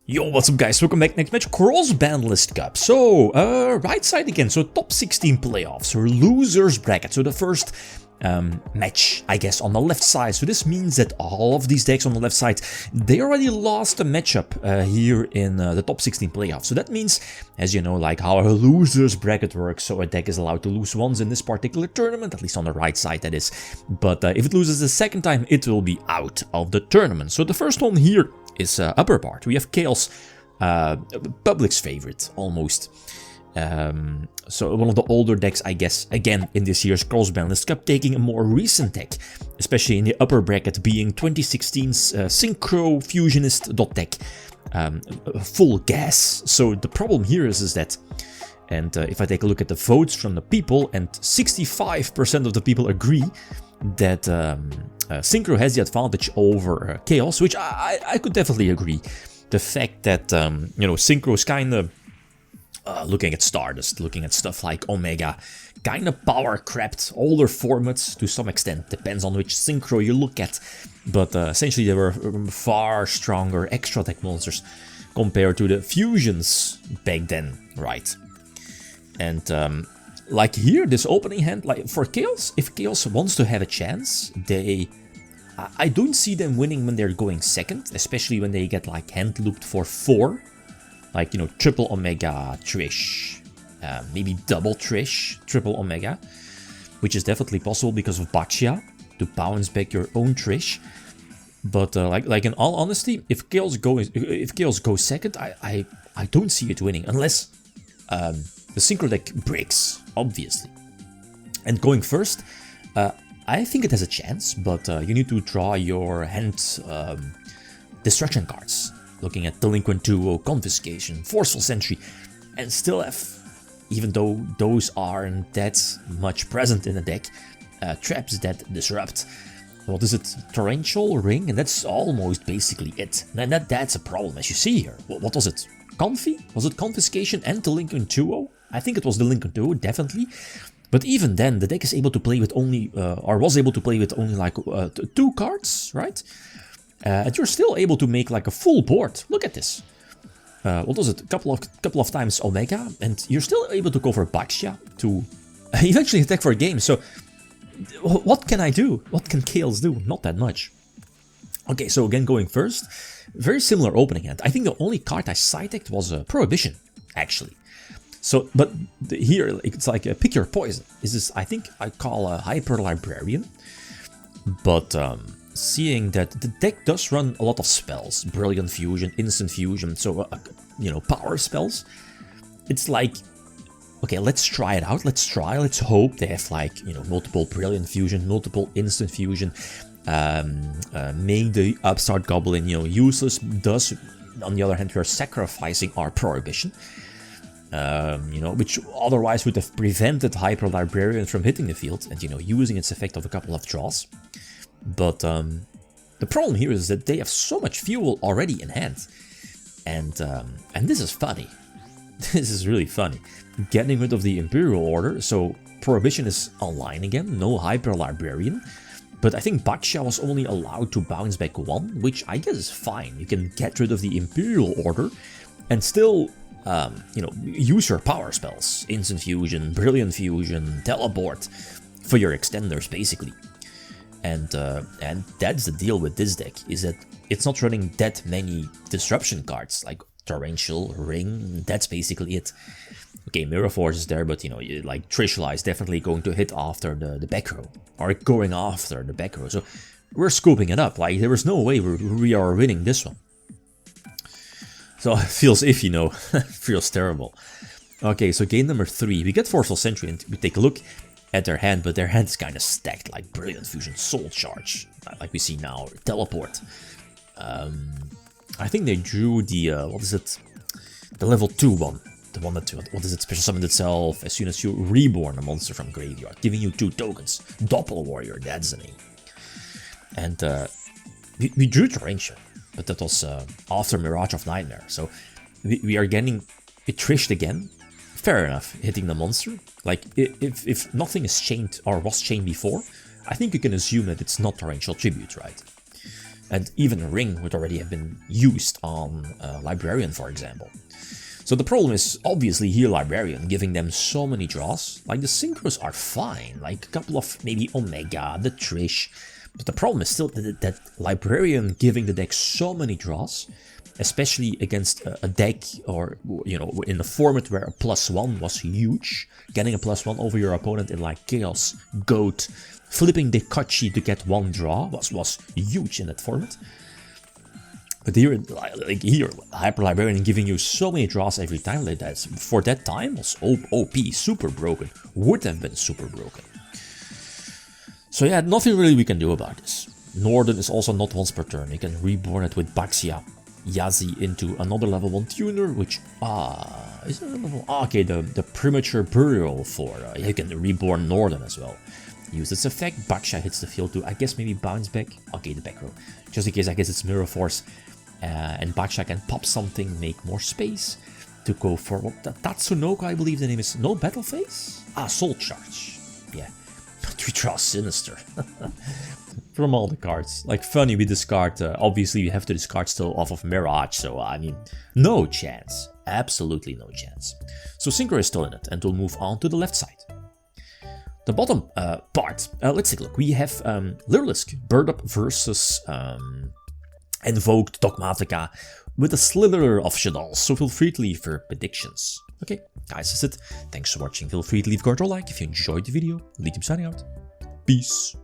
Yo, what's up guys, welcome back, next match, Cross-Banlist Cup. So, right side again, so top 16 playoffs, or losers bracket, so the first match, I guess, on the left side. So this means that all of these decks on the left side, they already lost a matchup here in the top 16 playoffs. So that means, as you know, like how a losers bracket works, so a deck is allowed to lose once in this particular tournament, at least on the right side that is. But if it loses the second time, it will be out of the tournament. So the first one here is upper part. We have Chaos, public's favorite, almost. So one of the older decks, I guess, again, in this year's Cross-Banlist Cup, taking a more recent deck, especially in the upper bracket, being 2016's Synchro Fusionist deck, full gas. So the problem here is that, and if I take a look at the votes from the people, and 65% of the people agree that Synchro has the advantage over Chaos, which I could definitely agree. The fact that, you know, Synchro's kind of looking at Stardust, looking at stuff like Omega, kind of power-crapped older formats to some extent, depends on which Synchro you look at, but essentially they were far stronger extra deck monsters compared to the Fusions back then, right? And like here, this opening hand, like for Chaos, if Chaos wants to have a chance, I don't see them winning when they're going second, especially when they get like hand looped for 4. Like, you know, triple Omega Trish, maybe double Trish, triple Omega, which is definitely possible because of Baccia, to bounce back your own Trish. But like in all honesty, if Chaos goes second, I don't see it winning unless the Synchro deck breaks, obviously. And going first, I think it has a chance, but you need to draw your hand destruction cards. Looking at Delinquent Duo, Confiscation, Forceful Sentry, and still have, even though those aren't that much present in the deck, traps that disrupt. What is it? Torrential Ring, and that's almost basically it. And that's a problem, as you see here. What was it? Confi? Was it Confiscation and Delinquent Duo? I think it was Delinquent Duo, definitely. But even then, the deck is able to play with only, or was able to play with only like 2 cards, right? And you're still able to make like a full board. Look at this. What was it? A couple of times Omega, and you're still able to cover Baccia to eventually attack for a game. So what can I do? What can Chaos do? Not that much. Okay, so again going first, very similar opening hand. I think the only card I side-decked was Prohibition, actually. So, but here it's like pick your poison. Is this? I think I call a Hyper Librarian, but seeing that the deck does run a lot of spells, Brilliant Fusion, Instant Fusion, so, you know, power spells, it's like, okay, let's try it out, let's hope they have, like, you know, multiple Brilliant Fusion, multiple Instant Fusion, make the Upstart Goblin, you know, useless, thus, on the other hand, we are sacrificing our Prohibition, you know, which otherwise would have prevented Hyper Librarian from hitting the field, and, you know, using its effect of a couple of draws. But the problem here is that they have so much fuel already in hand, and this is funny. This is really funny. Getting rid of the Imperial Order, so Prohibition is online again, no Hyper Librarian. But I think Baccia was only allowed to bounce back 1, which I guess is fine. You can get rid of the Imperial Order and still, you know, use your power spells, Instant Fusion, Brilliant Fusion, Teleport for your extenders, basically. And that's the deal with this deck, is that it's not running that many disruption cards, like Torrential, Ring, that's basically it. Okay, Mirror Force is there, but, you know, like Trishula is definitely going to hit after the back row, or going after the back row, so we're scooping it up, like there is no way we are winning this one. So it feels iffy, you know, feels terrible. Okay, so game number 3, we get Forceful Sentry, and we take a look at their hand, but their hand is kind of stacked, like Brilliant Fusion, Soul Charge, like we see now, or Teleport. I think they drew the, what is it, the level 2 one, the one that, what is it, special summoned itself as soon as you reborn a monster from graveyard, giving you 2 tokens, Doppel Warrior, that's the name. And we drew Torrential, but that was after Mirage of Nightmare, so we are getting it trished again. Fair enough, hitting the monster. Like, if nothing is chained or was chained before, I think you can assume that it's not Torrential Tribute, right? And even Ring would already have been used on Librarian, for example. So the problem is obviously here Librarian, giving them so many draws. Like the Synchros are fine, like a couple of maybe Omega, the Trish. But the problem is still that Librarian giving the deck so many draws, especially against a deck or, you know, in a format where a +1 was huge. Getting a +1 over your opponent in like Chaos, Goat, flipping the Kachi to get one draw was huge in that format. But here, like here, Hyper Librarian giving you so many draws every time, like that, for that time was OP, super broken, would have been super broken. So yeah, nothing really we can do about this. Northern is also not once per turn, you can reborn it with Baxia, Yazi into another level 1 tuner, which, is it a level, okay, the Premature Burial for, you can reborn Northern as well. Use its effect, Baxia hits the field to, I guess maybe bounce back, okay, the back row, just in case I guess it's Mirror Force. And Baxia can pop something, make more space to go for what Tatsunoko, I believe the name is. No Battle Phase? Soul Charge. Yeah. 3 draw Sinister. From all the cards. Like, funny, we discard, obviously we have to discard still off of Mirage, so I mean, no chance. Absolutely no chance. So Synchro is still in it, and we'll move on to the left side. The bottom part, let's take a look. We have Lyrilisk, Bird Up versus Invoked Dogmatica with a slither of Shaddoll, so feel free to leave your predictions. Okay, guys, that's it. Thanks for watching. Feel free to leave a like if you enjoyed the video. Riddim signing out. Peace.